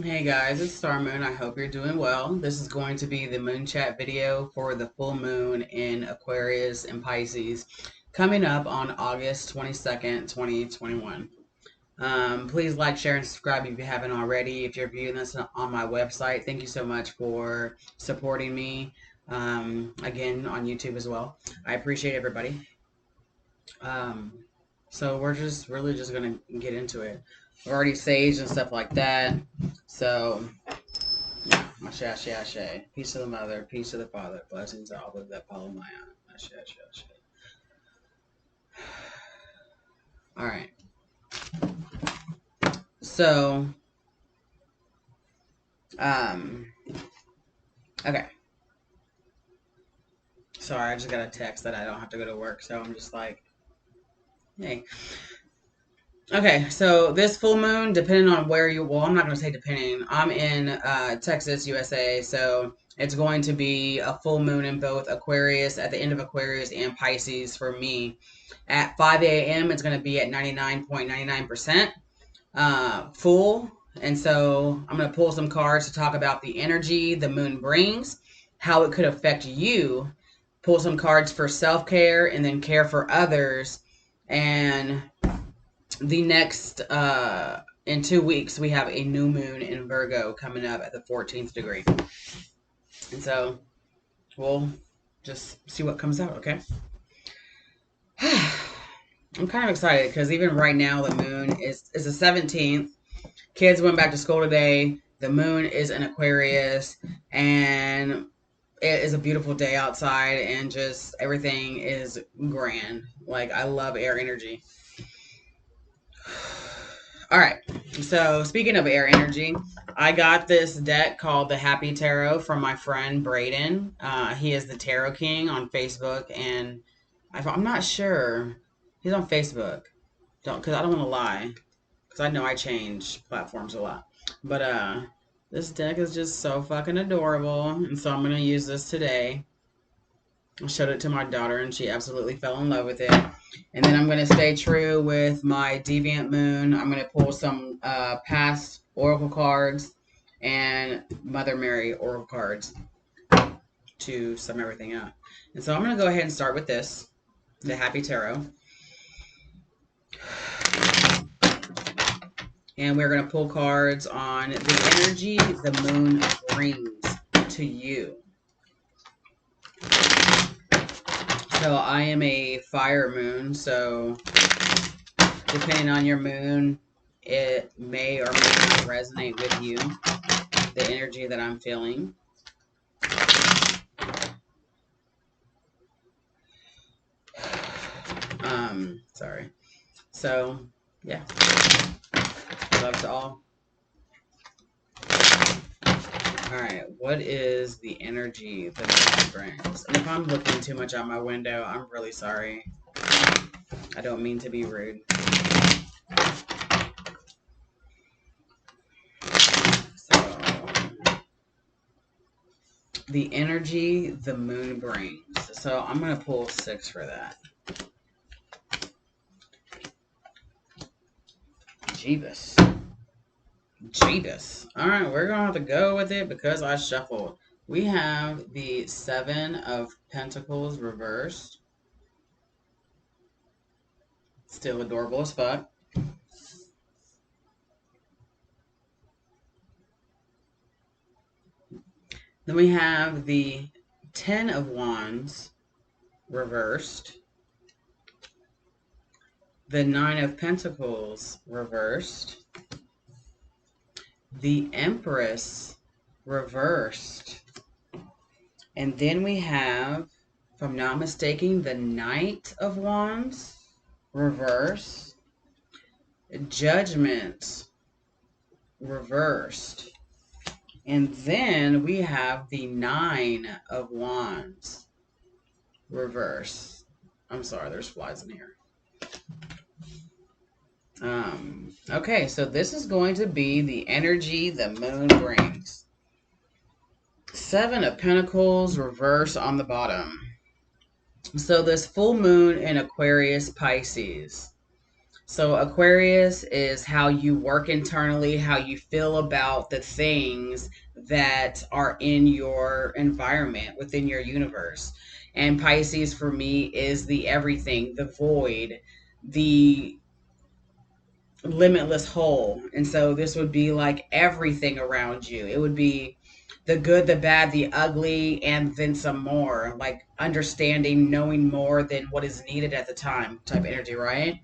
Hey guys, it's Star Moon. I hope you're doing well. This is going to be the moon chat video for the full moon in Aquarius and Pisces coming up on August 22nd, 2021. Please like, share, and subscribe if you haven't already. If you're viewing this on my website, thank you so much for supporting me again on YouTube as well. I appreciate everybody. Um, so we're just really just gonna get into it. We're already saged and stuff like that. So Ashe, Ashe, Ashe. Peace to the mother, peace to the father, blessings to all those that follow my own. Ashe, Ashe, Ashe. All right. So, um, okay. Sorry, I just got a text that I don't have to go to work, so I'm just like, hey. Okay, so this full moon, depending on where you, well, I'm not going to say depending. I'm in Texas, USA, so it's going to be a full moon in both Aquarius, at the end of Aquarius, and Pisces for me. At 5 a.m., it's going to be at 99.99% full. And so I'm going to pull some cards to talk about the energy the moon brings, how it could affect you, pull some cards for self-care and then care for others, and the next in 2 weeks we have a new moon in Virgo coming up at the 14th degree, and so we'll just see what comes out. Okay. I'm kind of excited because even right now the moon is the 17th. Kids went back to school today. The moon is in Aquarius, and it is a beautiful day outside, and just everything is grand. Like, I love air energy. All right. So, speaking of air energy, I got this deck called the Happy Tarot from my friend Braden. He is the Tarot King on Facebook, and I'm not sure. He's on Facebook. Because I don't want to lie. Because I know I change platforms a lot. But this deck is just so fucking adorable, and so I'm going to use this today. I showed it to my daughter, and she absolutely fell in love with it. And then I'm going to stay true with my Deviant Moon. I'm going to pull some past Oracle cards and Mother Mary Oracle cards to sum everything up. And so I'm going to go ahead and start with this, the Happy Tarot. And we're going to pull cards on the energy the moon brings to you. So I am a fire moon, so depending on your moon, it may or may not resonate with you, the energy that I'm feeling. Sorry. So, yeah. Love to all. Alright, what is the energy that it brings? And if I'm looking too much out my window, I'm really sorry. I don't mean to be rude. So, the energy the moon brings. So I'm going to pull 6 for that. Jeebus. Alright, we're going to have to go with it because I shuffled. We have the 7 of Pentacles reversed. Still adorable as fuck. Then we have the 10 of Wands reversed. The 9 of Pentacles reversed. The Empress reversed. And then we have, if I'm not mistaken, the Knight of Wands reversed. Judgment reversed. And then we have the 9 of Wands reversed. I'm sorry, there's flies in here. Okay, so this is going to be the energy the moon brings. 7 of Pentacles reverse on the bottom. So this full moon in Aquarius Pisces. So Aquarius is how you work internally, how you feel about the things that are in your environment, within your universe. And Pisces for me is the everything, the void, the limitless whole. And so this would be like everything around you. It would be the good, the bad, the ugly, and then some more. Like understanding, knowing more than what is needed at the time type energy, right?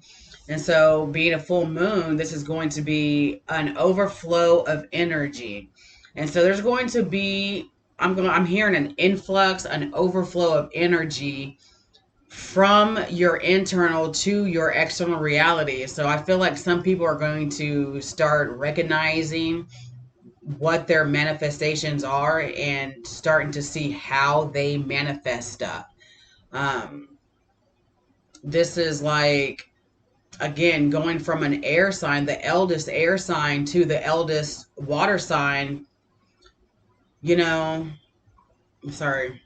And so being a full moon, this is going to be an overflow of energy. And so there's going to be I'm hearing an influx, an overflow of energy from your internal to your external reality. So I feel like some people are going to start recognizing what their manifestations are and starting to see how they manifest stuff. Um, this is like, again, going from an air sign, the eldest air sign, to the eldest water sign, you know, sorry.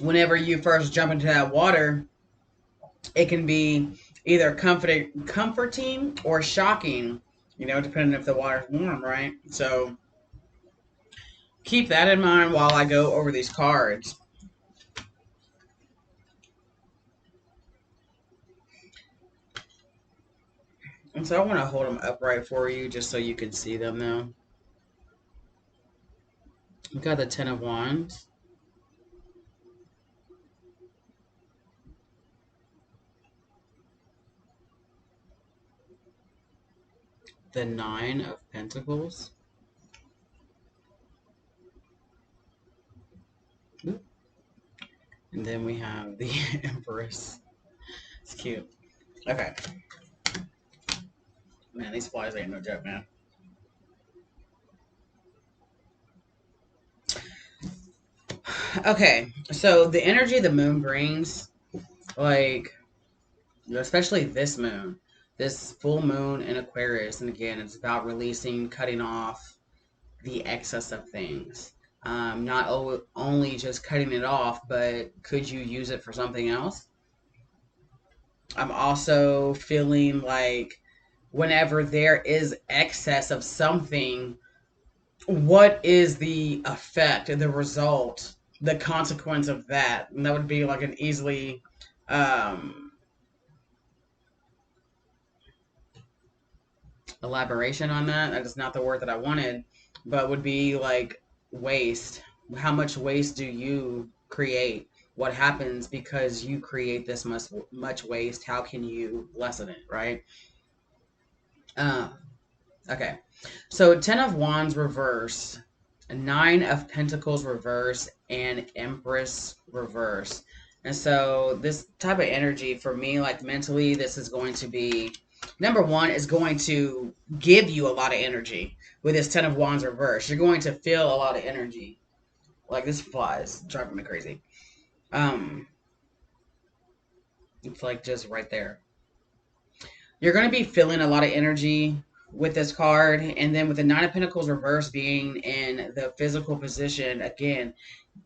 Whenever you first jump into that water, it can be either comforting or shocking, depending if the water's warm, right? So keep that in mind while I go over these cards. And so I want to hold them upright for you just so you can see them now. We got the Ten of Wands. The Nine of Pentacles. And then we have the Empress. It's cute. Okay. Man, these flies ain't no joke, man. Okay, so the energy the moon brings, like, especially this full moon in Aquarius, and again, it's about releasing, cutting off the excess of things. Not only just cutting it off, but could you use it for something else? I'm also feeling like whenever there is excess of something, what is the effect, the result, the consequence of that? And that would be like an easily elaboration on that. That is not the word that I wanted, but would be like waste. How much waste do you create? What happens because you create this much waste? How can you lessen it, right? Uh, okay. So 10 of Wands reverse, 9 of Pentacles reverse, and Empress reverse. And so this type of energy for me, like mentally, this is going to be, number one, is going to give you a lot of energy with this 10 of Wands reverse. You're going to feel a lot of energy. Like this flies driving me crazy. It's like just right there. You're going to be feeling a lot of energy with this card. And then with the Nine of Pentacles reverse being in the physical position, again,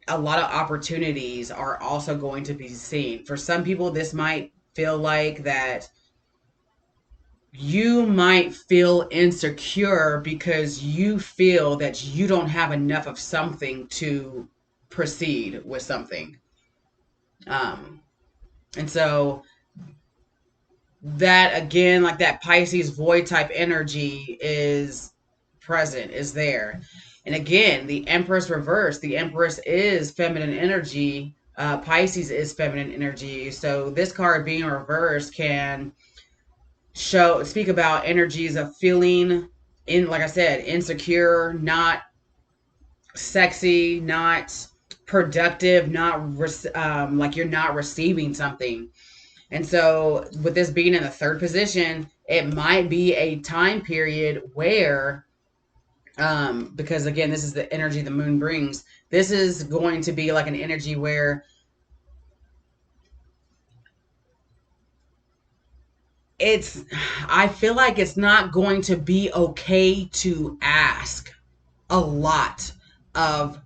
a lot of opportunities are also going to be seen. For some people, this might feel like that you might feel insecure because you feel that you don't have enough of something to proceed with something. Um, and so that, again, like that Pisces void type energy is present, is there. And again, the Empress reverse, the Empress is feminine energy. Pisces is feminine energy. So this card being reversed can speak about energies of feeling like I said, insecure, not sexy, not productive, not like you're not receiving something. And so with this being in the third position, it might be a time period where, because again, this is the energy the moon brings. This is going to be like an energy where I feel like it's not going to be okay to ask a lot of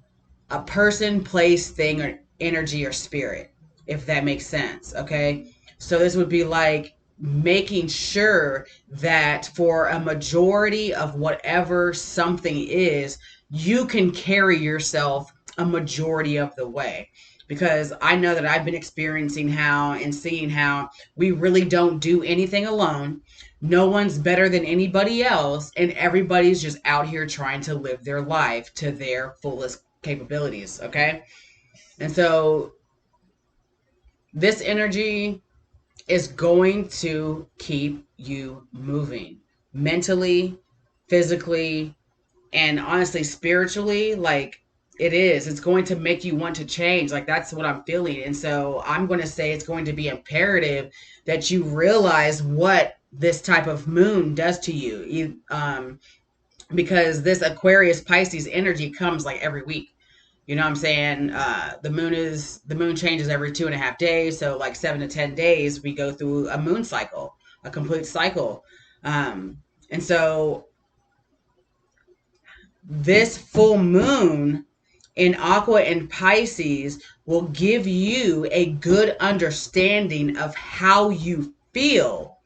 a person, place, thing, or energy or spirit. if that makes sense. Okay. So this would be like making sure that for a majority of whatever something is, you can carry yourself a majority of the way. Because I know that I've been experiencing how and seeing how we really don't do anything alone. No one's better than anybody else, and everybody's just out here trying to live their life to their fullest capabilities. Okay. And so this energy is going to keep you moving mentally, physically, and honestly, spiritually. Like, it is. It's going to make you want to change. Like, that's what I'm feeling. And so I'm going to say it's going to be imperative that you realize what this type of moon does to you. Because this Aquarius Pisces energy comes like every week. You know what I'm saying? The moon changes every 2.5 days. So like 7 to 10 days, we go through a moon cycle, a complete cycle. And so this full moon in Aqua and Pisces will give you a good understanding of how you feel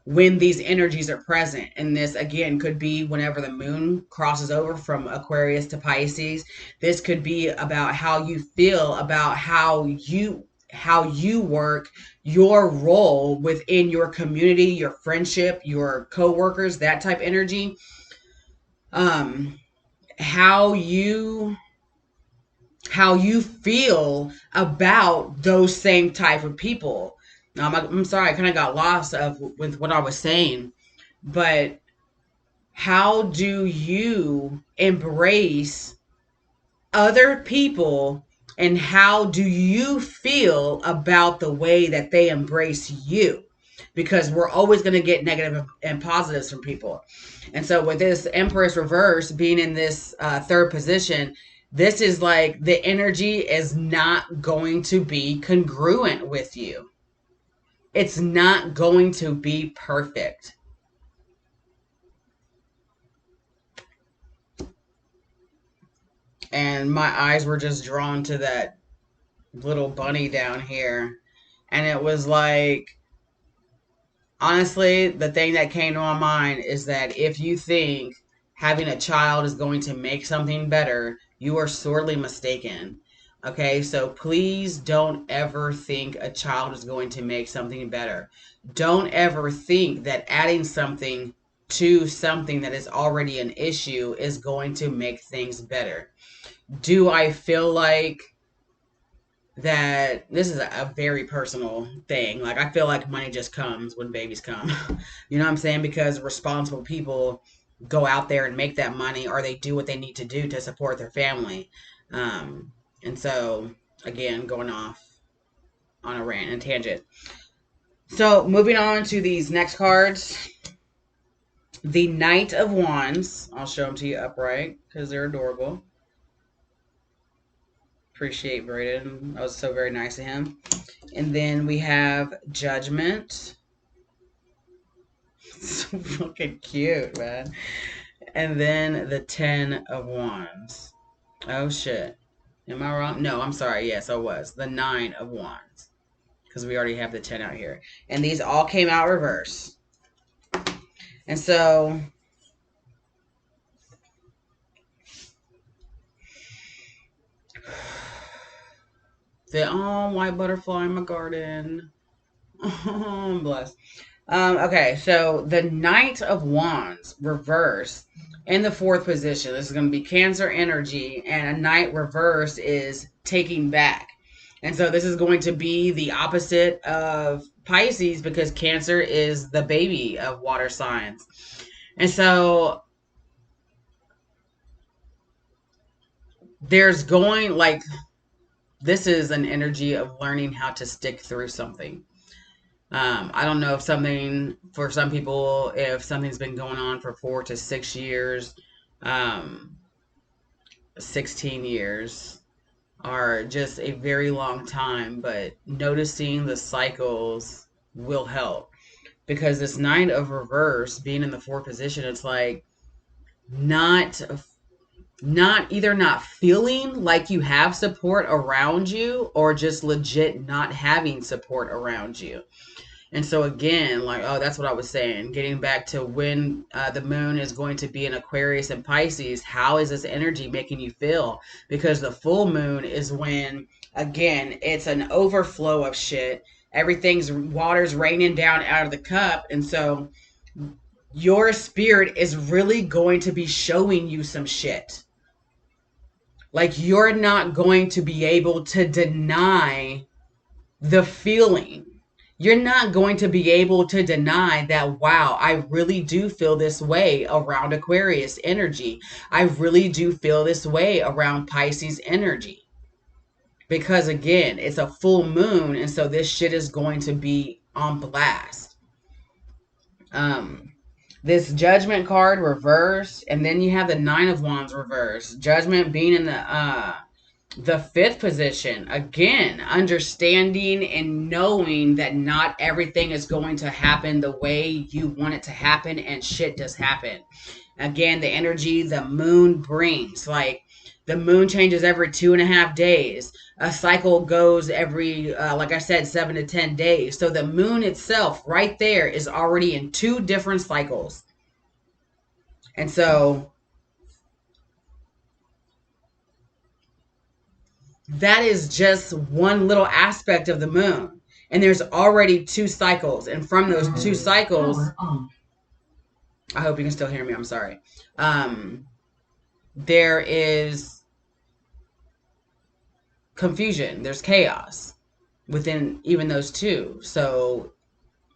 when these energies are present. And this again could be whenever the moon crosses over from Aquarius to Pisces. This could be about how you feel about how you work, your role within your community, your friendship, your coworkers, that type energy. um how you how you feel about those same type of people. I'm sorry, I kind of got lost with what I was saying, but how do you embrace other people, and how do you feel about the way that they embrace you? Because we're always going to get negative and positives from people. And so with this Empress reverse being in this third position, this is like the energy is not going to be congruent with you. It's not going to be perfect. And my eyes were just drawn to that little bunny down here. And it was like, honestly, the thing that came to my mind is that if you think having a child is going to make something better, you are sorely mistaken. Okay, so please don't ever think a child is going to make something better. Don't ever think that adding something to something that is already an issue is going to make things better. Do I feel like that this is a very personal thing? Like, I feel like money just comes when babies come. You know what I'm saying? Because responsible people go out there and make that money, or they do what they need to do to support their family. And so, again, going off on a rant and tangent. So, moving on to these next cards. The Knight of Wands. I'll show them to you upright because they're adorable. Appreciate Braden. That was so very nice of him. And then we have Judgment. So fucking cute, man. And then the 10 of Wands. Oh, shit. Am I wrong? No, I'm sorry. Yes, I was. The 9 of Wands. Because we already have the 10 out here. And these all came out reverse. And so the white butterfly in my garden. Oh, I'm blessed. Okay, so the Knight of Wands reverse in the fourth position. This is going to be Cancer energy, and a Knight reverse is taking back. And so this is going to be the opposite of Pisces, because Cancer is the baby of water signs. And so there's going like, this is an energy of learning how to stick through something. I don't know if something, for some people, if something's been going on for 4 to 6 years, 16 years, are just a very long time, but noticing the cycles will help. Because this Knight of Reverse being in the fourth position, it's like not not feeling like you have support around you, or just legit not having support around you. And so again, like, oh, that's what I was saying. Getting back to when the moon is going to be in Aquarius and Pisces, how is this energy making you feel? Because the full moon is when, again, it's an overflow of shit. Everything's water's raining down out of the cup. And so your spirit is really going to be showing you some shit. Like, you're not going to be able to deny the feeling. You're not going to be able to deny that, wow, I really do feel this way around Aquarius energy. I really do feel this way around Pisces energy. Because again, it's a full moon, and so this shit is going to be on blast. This Judgment card reversed, and then you have the Nine of Wands reversed. Judgment being in the fifth position. Again, understanding and knowing that not everything is going to happen the way you want it to happen, and shit does happen. Again, the energy the moon brings, like, the moon changes every 2.5 days. A cycle goes every, like I said, 7 to 10 days. So the moon itself right there is already in 2 different cycles. And so that is just one little aspect of the moon. And there's already 2 cycles. And from those 2 cycles, I hope you can still hear me. I'm sorry. There is confusion. There's chaos within even those 2. So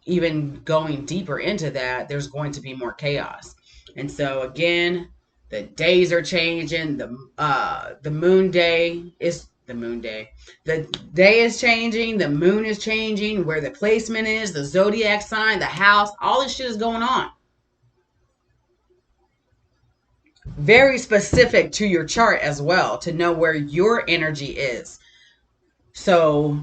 even going deeper into that, there's going to be more chaos. And so again, the days are changing. The moon day is the moon day. The day is changing. The moon is changing. Where the placement is, the zodiac sign, the house, all this shit is going on. Very specific to your chart as well, to know where your energy is. So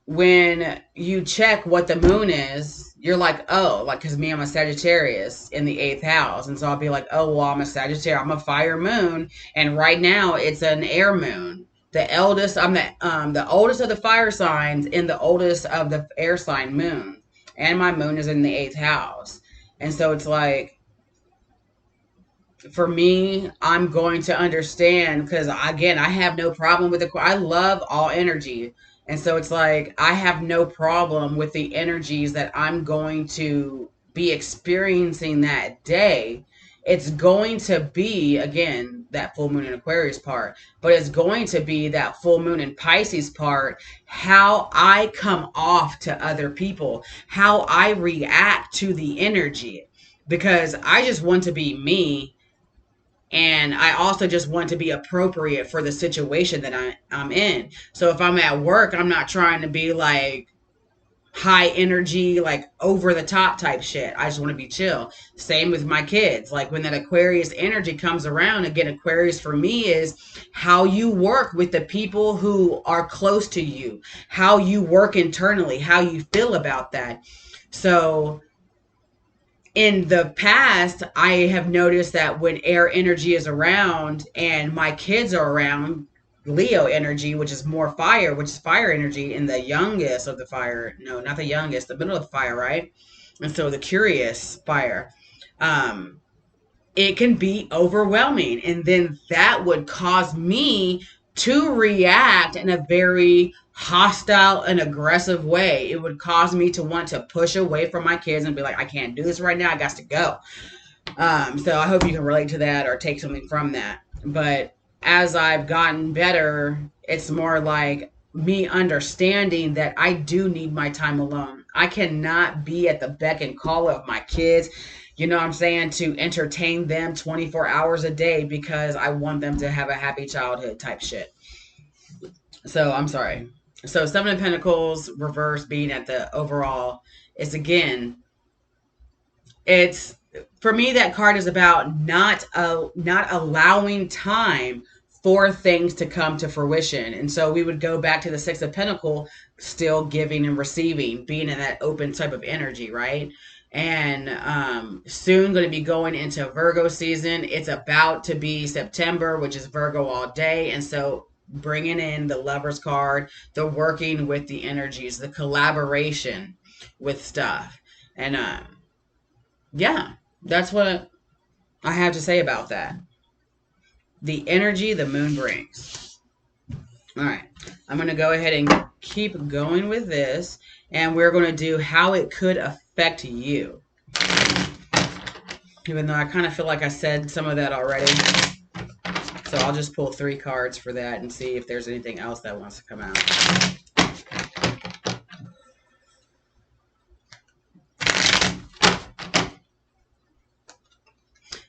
when you check what the moon is, you're like, oh, like, because me, I'm a Sagittarius in the 8th house. And so I'll be like, oh, well, I'm a Sagittarius. I'm a fire moon. And right now it's an air moon. The eldest, I'm the oldest of the fire signs and the oldest of the air sign moon. And my moon is in the 8th house. And so it's like, for me, I'm going to understand, because again, I have no problem with I love all energy. And so it's like, I have no problem with the energies that I'm going to be experiencing that day. It's going to be, again, that full moon in Aquarius part, but it's going to be that full moon in Pisces part, how I come off to other people, how I react to the energy, because I just want to be me. And I also just want to be appropriate for the situation that I'm in. So if I'm at work, I'm not trying to be like high energy, like over the top type shit. I just want to be chill. Same with my kids. Like when that Aquarius energy comes around, again, Aquarius for me is how you work with the people who are close to you, how you work internally, how you feel about that. So in the past, I have noticed that when air energy is around and my kids are around, Leo energy, which is more fire, which is fire energy, and the youngest of the fire, no, not the youngest, the middle of the fire, right? And so the curious fire, it can be overwhelming. And then that would cause me to react in a very hostile and aggressive way. It would cause me to want to push away from my kids and be like, I can't do this right now. I got to go. So I hope you can relate to that or take something from that. But as I've gotten better, it's more like me understanding that I do need my time alone. I cannot be at the beck and call of my kids, you know what I'm saying, to entertain them 24 hours a day because I want them to have a happy childhood type shit. So I'm sorry. So Seven of Pentacles reverse being at the overall is, again, it's, for me, that card is about not allowing time for things to come to fruition. And so we would go back to the Six of Pentacles, still giving and receiving, being in that open type of energy, right? And soon going to be going into Virgo season. It's about to be September, which is Virgo all day. And so bringing in the Lover's card, the working with the energies, the collaboration with stuff. And yeah, that's what I have to say about that. The energy the moon brings. All right, I'm going to go ahead and keep going with this, and we're going to do how it could affect you. Even though I kind of feel like I said some of that already. So I'll just pull 3 cards for that and see if there's anything else that wants to come out.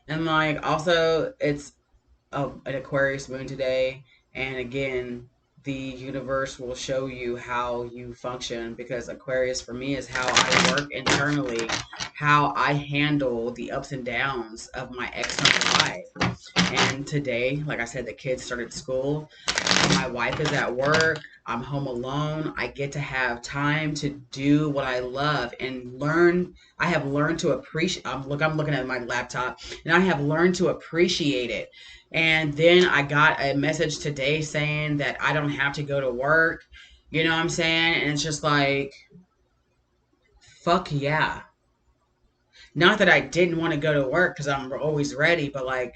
And like, also, it's an Aquarius moon today. And again, the universe will show you how you function, because Aquarius for me is how I work internally, how I handle the ups and downs of my external life. And today, like I said, the kids started school. My wife is at work. I'm home alone. I get to have time to do what I love and learn. I have learned to appreciate. I'm looking at my laptop, and I have learned to appreciate it. And then I got a message today saying that I don't have to go to work. You know what I'm saying? And it's just like, fuck yeah. Not that I didn't want to go to work because I'm always ready, but like,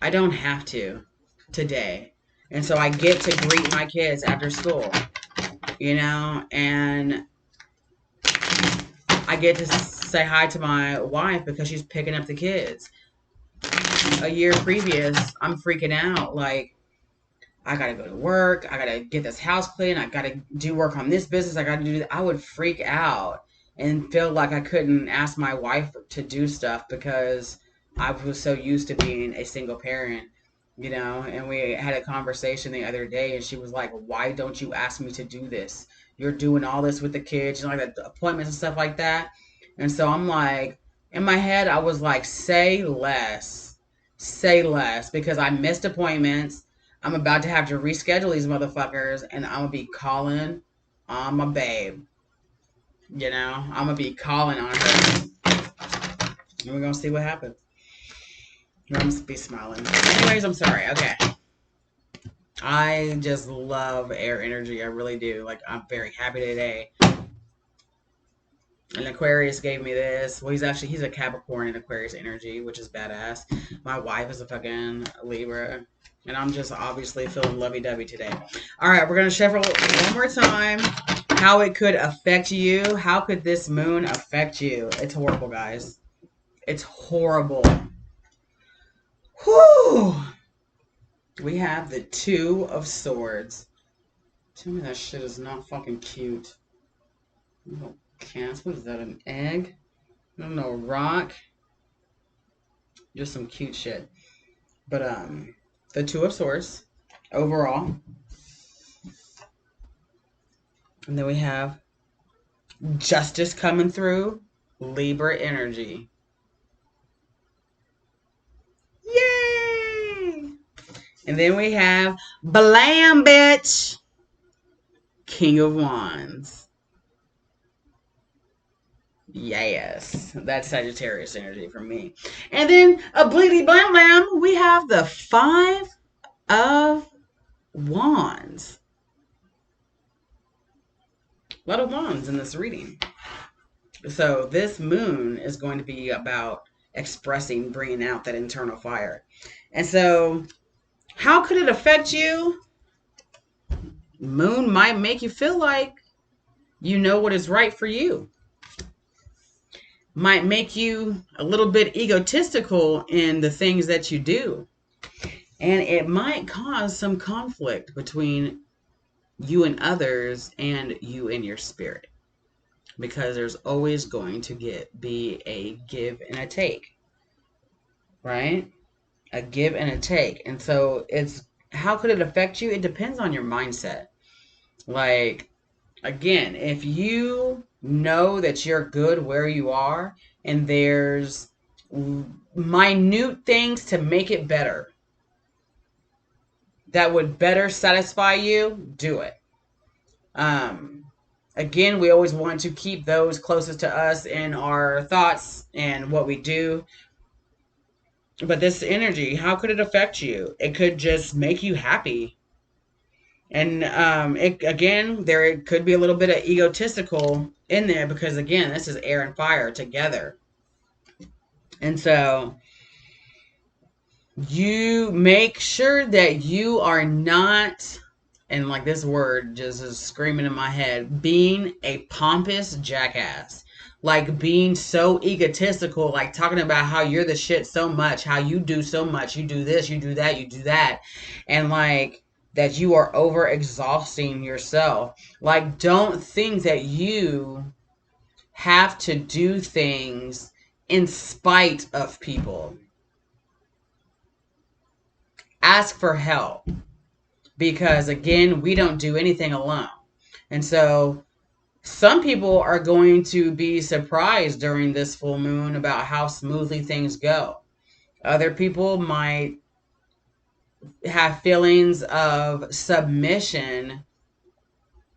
I don't have to today. And so I get to greet my kids after school, you know, and I get to say hi to my wife because she's picking up the kids. A year previous, I'm freaking out. Like, I got to go to work. I got to get this house clean. I got to do work on this business. I got to do that. I would freak out and feel like I couldn't ask my wife to do stuff because I was so used to being a single parent, you know. And we had a conversation the other day, and she was like, why don't you ask me to do this? You're doing all this with the kids, and like the appointments and stuff like that. And so I'm like, in my head, I was like, say less. Say less, because I missed appointments. I'm about to have to reschedule these motherfuckers, and I'm going to be calling on my babe. You know, I'm going to be calling on her. And we're going to see what happens. I'm going to be smiling. Anyways, I'm sorry. Okay. I just love air energy. I really do. Like, I'm very happy today. And Aquarius gave me this. Well, he's a Capricorn in Aquarius energy, which is badass. My wife is a fucking Libra. And I'm just obviously feeling lovey-dovey today. All right, we're going to shuffle one more time. How it could affect you. How could this moon affect you? It's horrible, guys. It's horrible. Whew. We have the 2 of Swords. Tell me that shit is not fucking cute. Oh, Cancer. What is that, an egg? I don't know, rock. Just some cute shit. But, the 2 of Swords overall. And then we have Justice coming through, Libra energy. Yay! And then we have Blam, bitch, King of Wands. Yes, that's Sagittarius energy for me. And then a bleedy blam blam, we have the 5 of Wands. A lot of wands in this reading. So this moon is going to be about expressing, bringing out that internal fire. And so how could it affect you? Moon might make you feel like you know what is right for you. Might make you a little bit egotistical in the things that you do. And it might cause some conflict between you and others and you and your spirit. Because there's always going to be a give and a take. Right? A give and a take. And so it's, how could it affect you? It depends on your mindset. Like, again, if you know that you're good where you are and there's minute things to make it better that would better satisfy you, do it. again, we always want to keep those closest to us in our thoughts and what we do. But this energy, how could it affect you? It could just make you happy. And it again, there could be a little bit of egotistical in there because again, this is air and fire together. And so you make sure that you are not, and like this word just is screaming in my head, being a pompous jackass. Like being so egotistical, like talking about how you're the shit so much, how you do so much, you do this, you do that, you do that. And like that you are over exhausting yourself. Like don't think that you have to do things in spite of people. Ask for help because again, we don't do anything alone. And so some people are going to be surprised during this full moon about how smoothly things go. Other people might have feelings of submission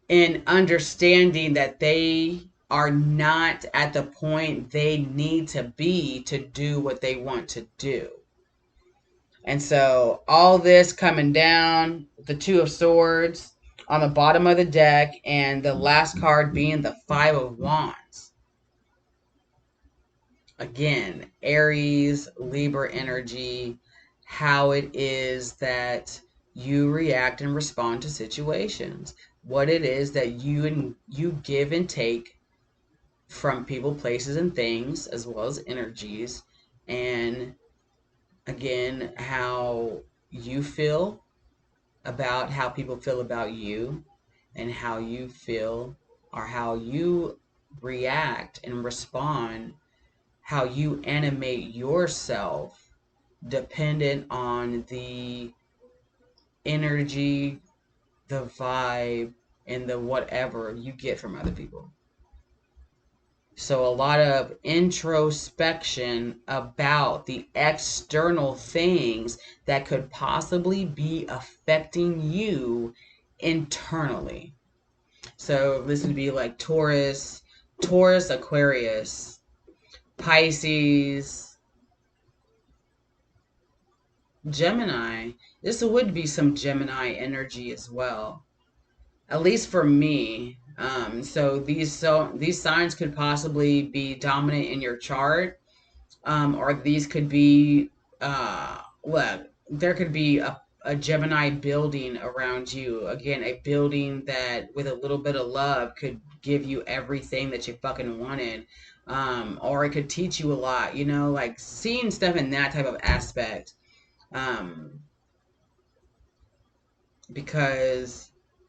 in understanding that they are not at the point they need to be to do what they want to do. And so all this coming down, the Two of Swords on the bottom of the deck, and the last card being the Five of Wands. Again, Aries, Libra energy, how it is that you react and respond to situations. What it is that you give and take from people, places, and things, as well as energies. And again, how you feel about how people feel about you and how you feel or how you react and respond, how you animate yourself dependent on the energy, the vibe, and the whatever you get from other people. So a lot of introspection about the external things that could possibly be affecting you internally. So this would be like Taurus, Aquarius, Pisces, Gemini. This would be some Gemini energy as well, at least for me. These signs could possibly be dominant in your chart, or these could be well, there could be a Gemini building around you. Again, a building that with a little bit of love could give you everything that you fucking wanted. Or it could teach you a lot, like seeing stuff in that type of aspect. Because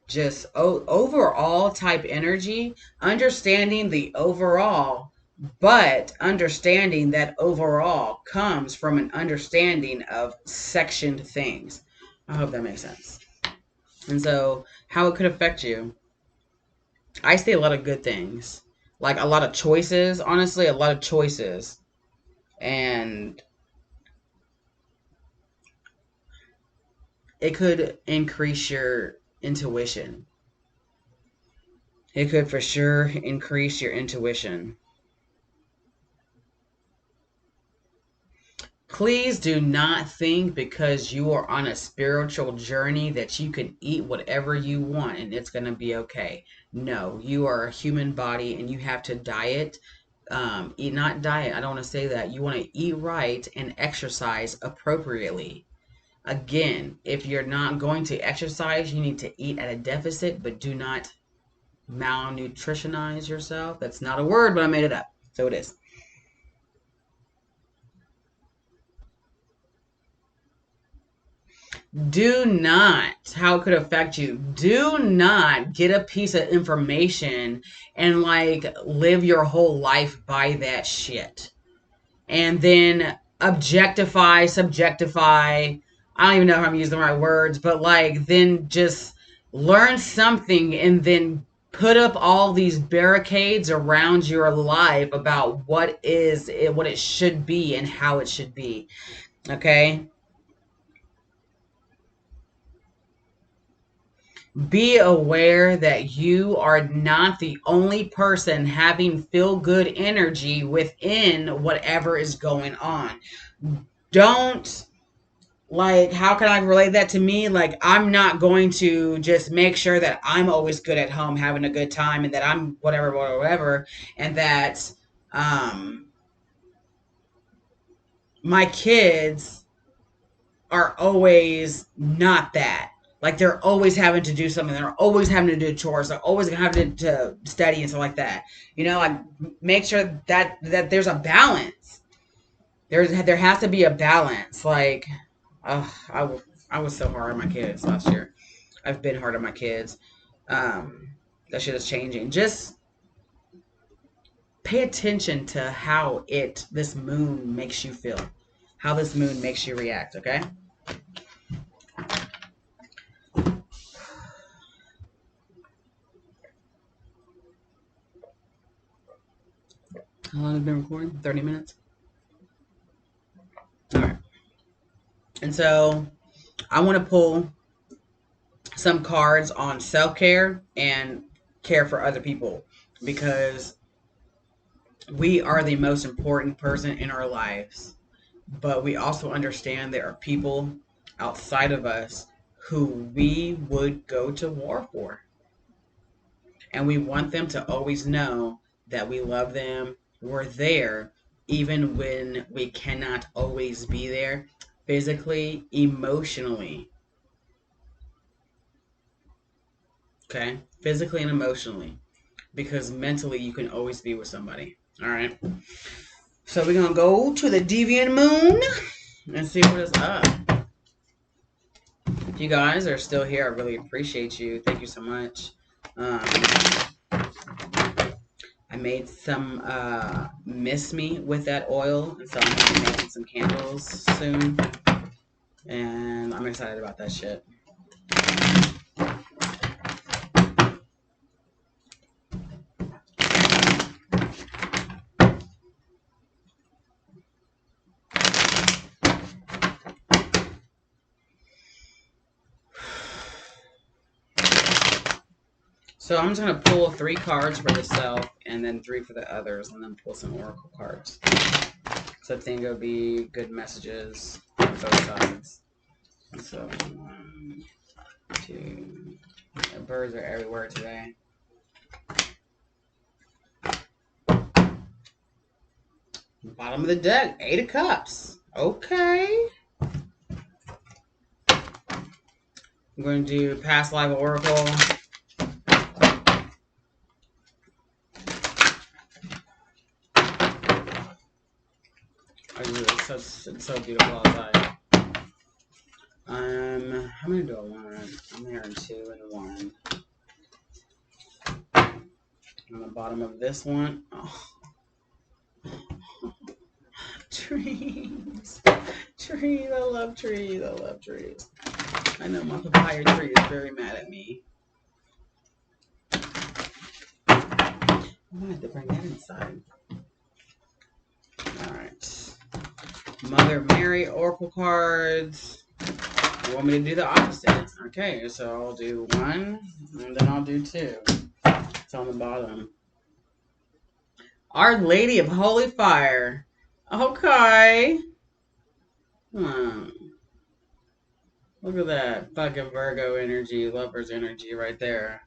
just overall type energy, understanding the overall, but understanding that overall comes from an understanding of sectioned things. I hope that makes sense. And so, how it could affect you. I see a lot of good things, like a lot of choices, honestly, a lot of choices. And it could increase your intuition. It could for sure increase your intuition. Please do not think because you are on a spiritual journey that you can eat whatever you want and it's going to be okay. No, you are a human body and you have to diet. Eat, not diet. I don't want to say that. You want to eat right and exercise appropriately. Again, if you're not going to exercise, you need to eat at a deficit, but do not malnutritionize yourself. That's not a word, but I made it up. So it is. Do not, how it could affect you, do not get a piece of information and like live your whole life by that shit. And then subjectify. I don't even know if I'm using the right words, but like then just learn something and then put up all these barricades around your life about what it should be and how it should be. Okay? be aware that you are not the only person having feel good energy within whatever is going on. Don't, like, how can I relate that to me? Like, I'm not going to just make sure that I'm always good at home having a good time and that I'm whatever, whatever, whatever, and that my kids are always not that. Like, they're always having to do something. They're always having to do chores. They're always having to study and stuff like that. You know, like, make sure that there's a balance. There has to be a balance. Like, I was so hard on my kids last year. I've been hard on my kids. That shit is changing. Just pay attention to how this moon makes you feel. How this moon makes you react, okay? How long have I been recording? 30 minutes? All right. And so I want to pull some cards on self-care and care for other people, because we are the most important person in our lives. But we also understand there are people outside of us who we would go to war for. And we want them to always know that we love them. We're there, even when we cannot always be there physically, emotionally. Okay? Physically and emotionally. Because mentally, you can always be with somebody. All right? So we're going to go to the Deviant Moon and see what is up. If you guys are still here, I really appreciate you. Thank you so much. I made some Miss Me with that oil, and so I'm going to be making some candles soon. And I'm excited about that shit. So I'm just going to pull 3 cards for the self and then 3 for the others, and then pull some oracle cards. So I think it'll be good messages on both sides. So 1, 2. The birds are everywhere today. Bottom of the deck, 8 of Cups. Okay. I'm going to do Past Life Oracle. It's so beautiful outside. How many do I want? I'm hearing 2 and 1. On the bottom of this one, oh. Trees. Trees. I love trees. I love trees. I know my papaya tree is very mad at me. I wanted to bring that inside. Alright. Mother Mary Oracle cards. You want me to do the opposite? Okay, so I'll do 1, and then I'll do 2. It's on the bottom. Our Lady of Holy Fire. Okay. Look at that fucking Virgo energy, Lover's energy right there.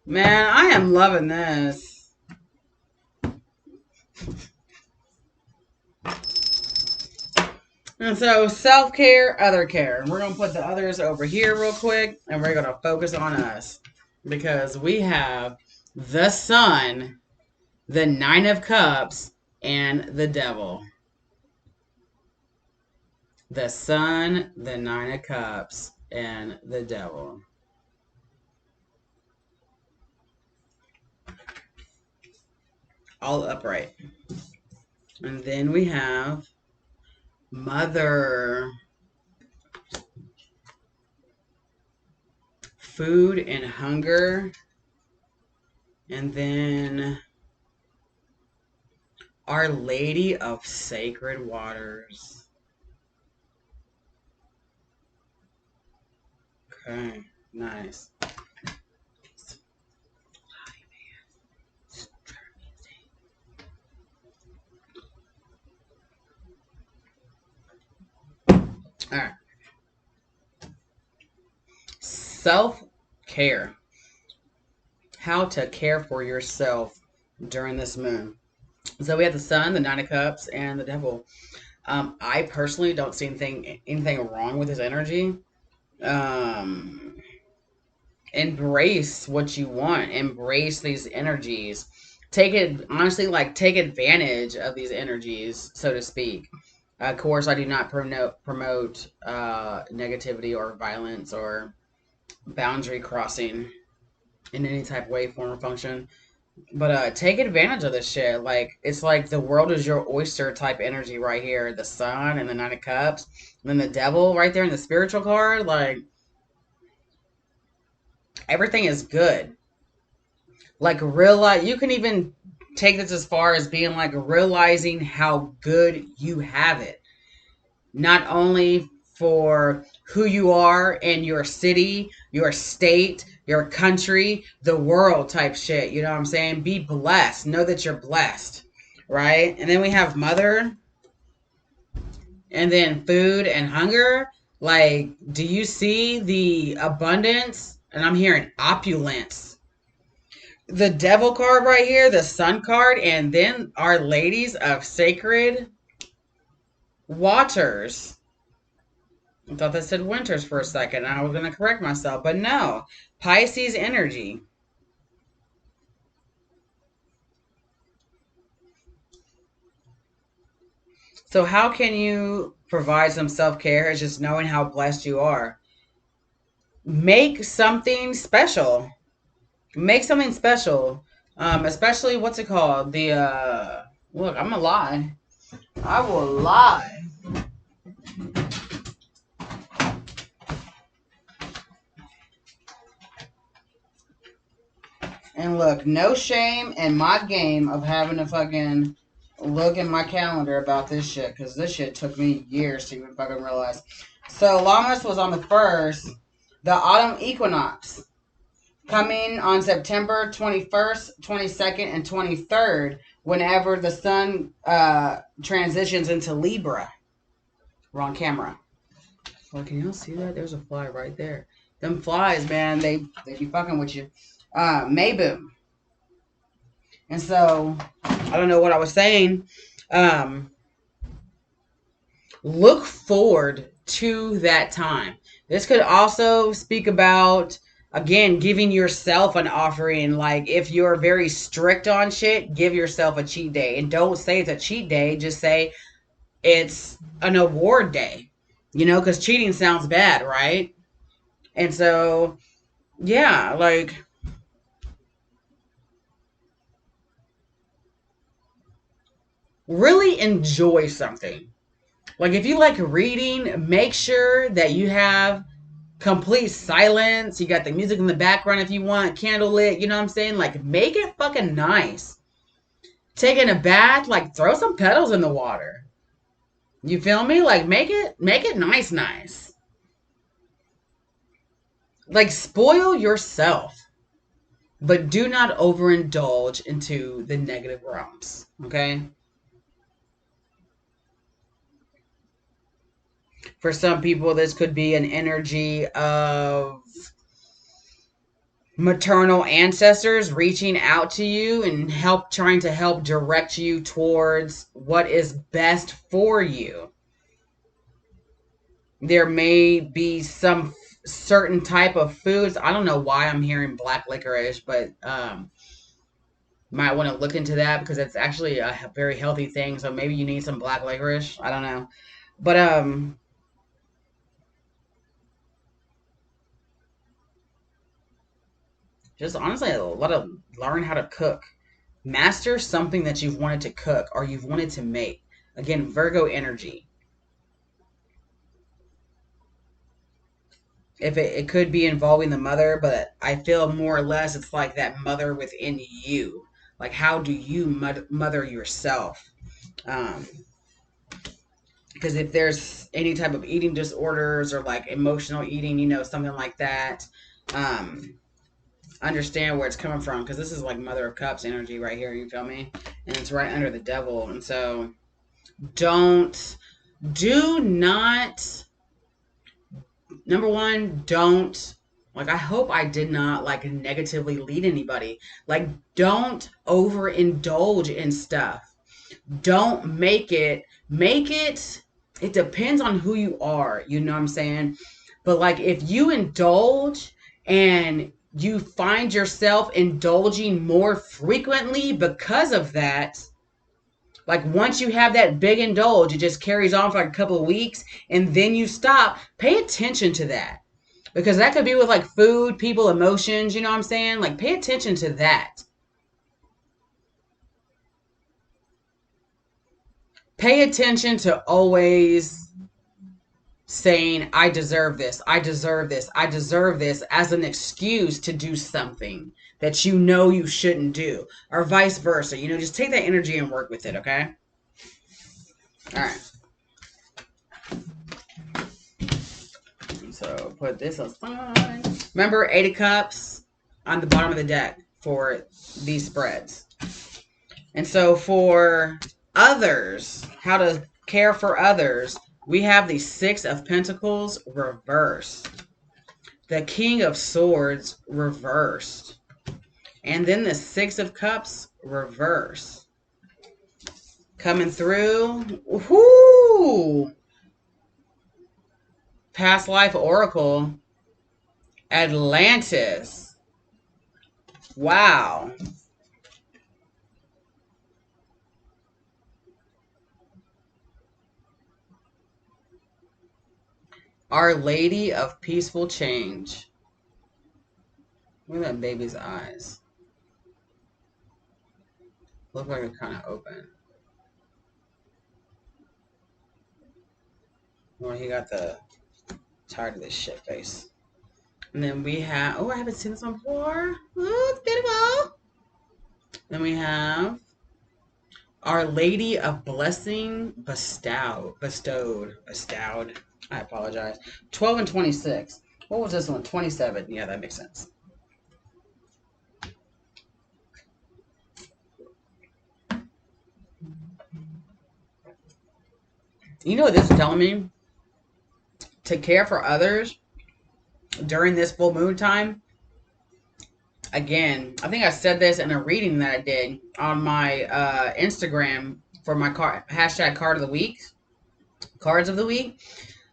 Man, I am loving this. And so, self-care, other care. We're going to put the others over here real quick, and we're going to focus on us. Because we have the Sun, the 9 of Cups, and the Devil. The Sun, the 9 of Cups, and the Devil. All upright. And then we have Mother. Food and hunger. And then Our Lady of Sacred Waters. Okay, nice. All right. Self-care. How to care for yourself during this moon. So we have the Sun, the Nine of Cups, and the Devil. I personally don't see anything wrong with his energy. Um, Embrace what you want. Embrace these energies. Take it honestly, like take advantage of these energies, so to speak. Of course, I do not promote negativity or violence or boundary crossing in any type of way, form, or function. But take advantage of this shit. Like it's like the world is your oyster type energy right here. The Sun and the Nine of Cups, and then the Devil right there in the spiritual card. Like everything is good. Like realize you can even take this as far as being like realizing how good you have it. Not only for who you are in your city, your state, your country, the world type shit. You know what I'm saying? Be blessed. Know that you're blessed. Right? And then we have mother and then food and hunger. Like, do you see the abundance? And I'm hearing opulence. The devil card right here, the sun card, and then Our Ladies of Sacred Waters. I thought that said winters for a second. I was going to correct myself, but no. Pisces energy. So how can you provide some self-care? Is just knowing how blessed you are. Make something special. Make something special. Especially, what's it called? Look, I'm going to lie. I will lie. And look, no shame in my game of having to fucking look in my calendar about this shit, because this shit took me years to even fucking realize. So Lammas was on the 1st, the autumn equinox, coming on September 21st, 22nd, and 23rd, whenever the sun transitions into Libra. Wrong camera. Well, can y'all see that? There's a fly right there. Them flies, man, they be fucking with you. Mayboom. And so, I don't know what I was saying. Look forward to that time. This could also speak about, again, giving yourself an offering. Like, if you're very strict on shit, give yourself a cheat day. And don't say it's a cheat day. Just say it's an award day. You know, because cheating sounds bad, right? And so, yeah, like, really enjoy something. Like if you like reading, make sure that you have complete silence. You got the music in the background if you want, candlelit, you know what I'm saying? Like make it fucking nice. Taking a bath, like throw some petals in the water. You feel me? Like make it nice. Like spoil yourself, but do not overindulge into the negative realms, okay? For some people, this could be an energy of maternal ancestors reaching out to you and trying to help direct you towards what is best for you. There may be some certain type of foods. I don't know why I'm hearing black licorice, but might want to look into that because it's actually a very healthy thing. So maybe you need some black licorice. I don't know. But just honestly, a lot of learn how to cook. Master something that you've wanted to cook or you've wanted to make. Again, Virgo energy. If it could be involving the mother, but I feel more or less it's like that mother within you. Like, how do you mother yourself? Um, because if there's any type of eating disorders or like emotional eating, you know, something like that, um, understand where it's coming from because this is like Mother of Cups energy right here. You feel me? And it's right under the devil. And so do not Number one, don't, like, I hope I did not, like, negatively lead anybody. Like, don't overindulge in stuff. Don't it depends on who you are, you know what I'm saying? But like if you indulge and you find yourself indulging more frequently because of that, like once you have that big indulge, it just carries on for like a couple of weeks and then you stop. Pay attention to that. Because that could be with like food, people, emotions, you know what I'm saying? Like pay attention to that. Pay attention to always saying, I deserve this, I deserve this, I deserve this as an excuse to do something that you know you shouldn't do, or vice versa. You know, just take that energy and work with it, okay? All right. So put this aside. Remember, 8 of Cups on the bottom of the deck for these spreads. And so for others, how to care for others, we have the 6 of Pentacles reversed, the King of Swords reversed, and then the 6 of Cups reversed. Coming through, whoo! Past life oracle, Atlantis. Wow. Our Lady of Peaceful Change. Look at that baby's eyes. Look like they're kind of open. Well, he got the tired of this shit face. And then we have, oh, I haven't seen this one before. Oh, it's beautiful. Then we have Our Lady of Blessing bestowed. I apologize. 12 and 26. What was this one? 27. Yeah, that makes sense. You know what this is telling me? To care for others during this full moon time. Again, I think I said this in a reading that I did on my Instagram for my hashtag card of the week, cards of the week.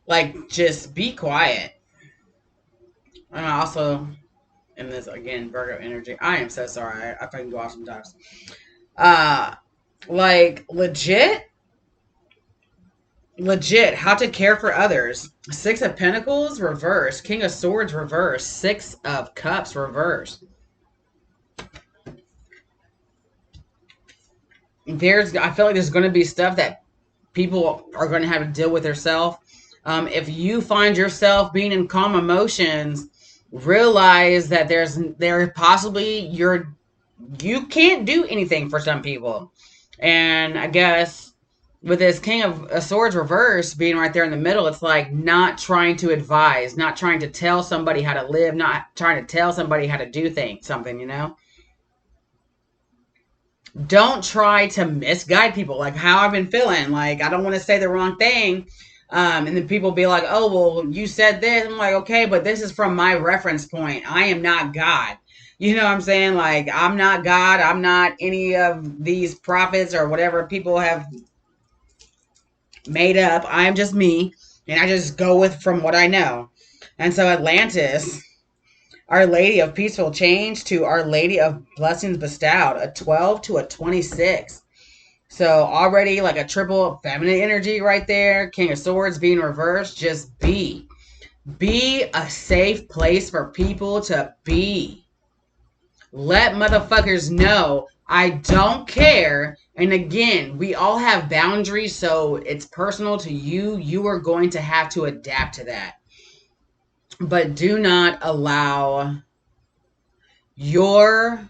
Like, just be quiet. And I also, in this, again, Virgo energy, I am so sorry. I fucking go off sometimes. Like, legit, how to care for others. 6 of Pentacles, reverse. King of Swords, reverse. 6 of Cups, reverse. I feel like there's going to be stuff that people are going to have to deal with themselves. If you find yourself being in calm emotions, realize that there possibly you can't do anything for some people. And I guess with this King of Swords reverse being right there in the middle, it's like not trying to advise, not trying to tell somebody how to live, not trying to tell somebody how to do something, you know? Don't try to misguide people. Like how I've been feeling. Like I don't want to say the wrong thing. And then people be like, oh, well, you said this. I'm like, okay, but this is from my reference point. I am not God. You know what I'm saying? Like, I'm not God. I'm not any of these prophets or whatever people have made up. I'm just me. And I just go with from what I know. And so Atlantis, Our Lady of Peaceful Change to Our Lady of Blessings Bestowed, a 12 to a 26. So already like a triple feminine energy right there. King of Swords being reversed. Just be a safe place for people to be. Let motherfuckers know I don't care. And again, we all have boundaries, so it's personal to you. You are going to have to adapt to that. But do not allow your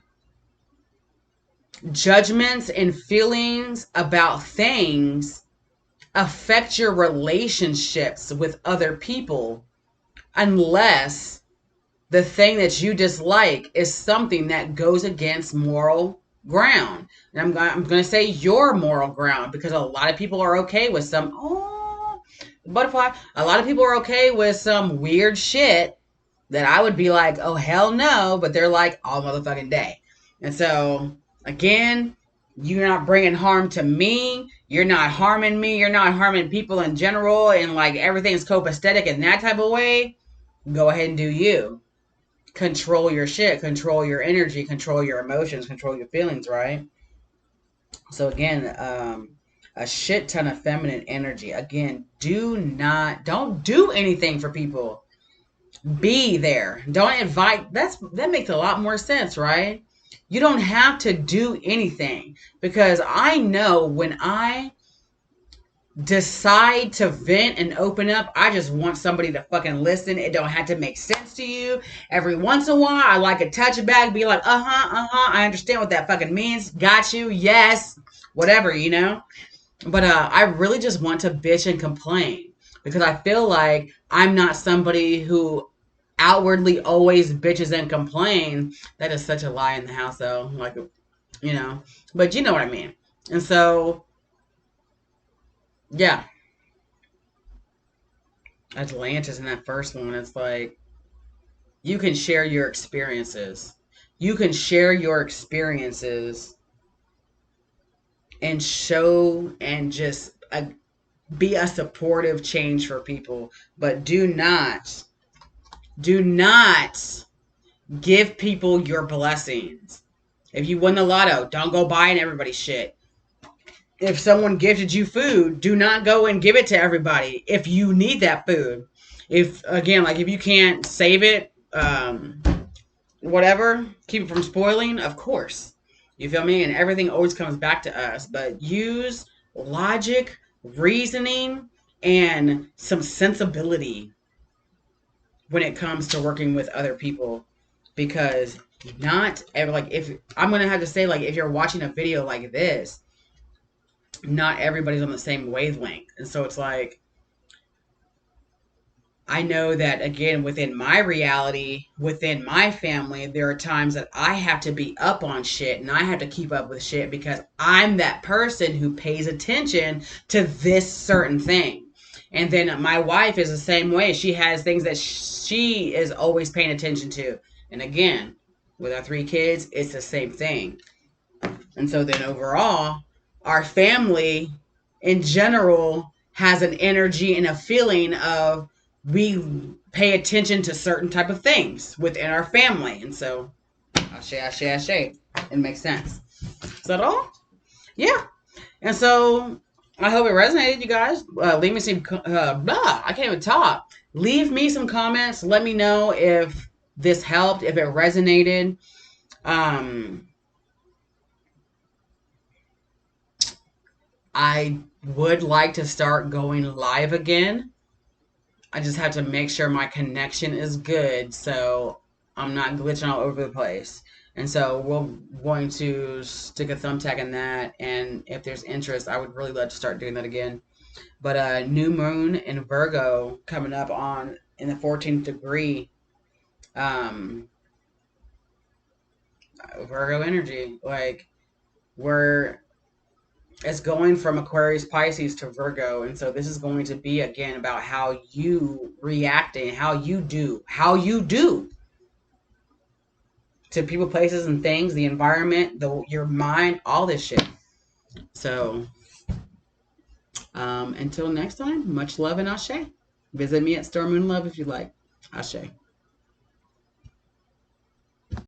judgments and feelings about things affect your relationships with other people unless the thing that you dislike is something that goes against moral ground. And I'm going to say your moral ground because a lot of people are okay with some, Butterfly. A lot of people are okay with some weird shit that I would be like, oh, hell no. But they're like, all motherfucking day. And so, again, you're not bringing harm to me. You're not harming me. You're not harming people in general. And like everything's copacetic in that type of way. Go ahead and do you. Control your shit. Control your energy. Control your emotions. Control your feelings, right? So again, a shit ton of feminine energy. Again, don't do anything for people. Be there. Don't invite. That makes a lot more sense, right? You don't have to do anything, because I know when I decide to vent and open up, I just want somebody to fucking listen. It don't have to make sense to you. Every once in a while, I like a touch back, be like, I understand what that fucking means. Got you. Yes. Whatever, But I really just want to bitch and complain, because I feel like I'm not somebody who outwardly always bitches and complain. That is such a lie in the house, though. Like, but you know what I mean. And so, yeah, Atlantis in that first one, it's like you can share your experiences. You can share your experiences and show and just be a supportive change for people. But do not give people your blessings. If you win the lotto, don't go buying everybody's shit. If someone gifted you food, do not go and give it to everybody if you need that food. If, again, like if you can't save it, whatever, keep it from spoiling, of course. You feel me? And everything always comes back to us. But use logic, reasoning, and some sensibility when it comes to working with other people. Because not ever, like, if I'm going to have to say, like, if you're watching a video like this, not everybody's on the same wavelength. And so it's like, I know that, again, within my reality, within my family, there are times that I have to be up on shit and I have to keep up with shit because I'm that person who pays attention to this certain thing. And then my wife is the same way. She has things that she is always paying attention to. And again, with our 3 kids, it's the same thing. And so then overall, our family in general has an energy and a feeling of, we pay attention to certain type of things within our family. And so, ashe, ashe, ashe. It makes sense. Is that all? Yeah. And so, I hope it resonated, you guys. Leave me some, I can't even talk. Leave me some comments. Let me know if this helped, if it resonated. I would like to start going live again. I just have to make sure my connection is good, so I'm not glitching all over the place. And so we're going to stick a thumbtack in that, and if there's interest, I would really love to start doing that again. But new moon in Virgo coming up in the 14th degree. Virgo energy, like, it's going from Aquarius, Pisces to Virgo. And so this is going to be, again, about how you reacting, how you do to people, places, and things, the environment, your mind, all this shit. So until next time, much love and ashe. Visit me at StarMoonLove if you like. Ashe.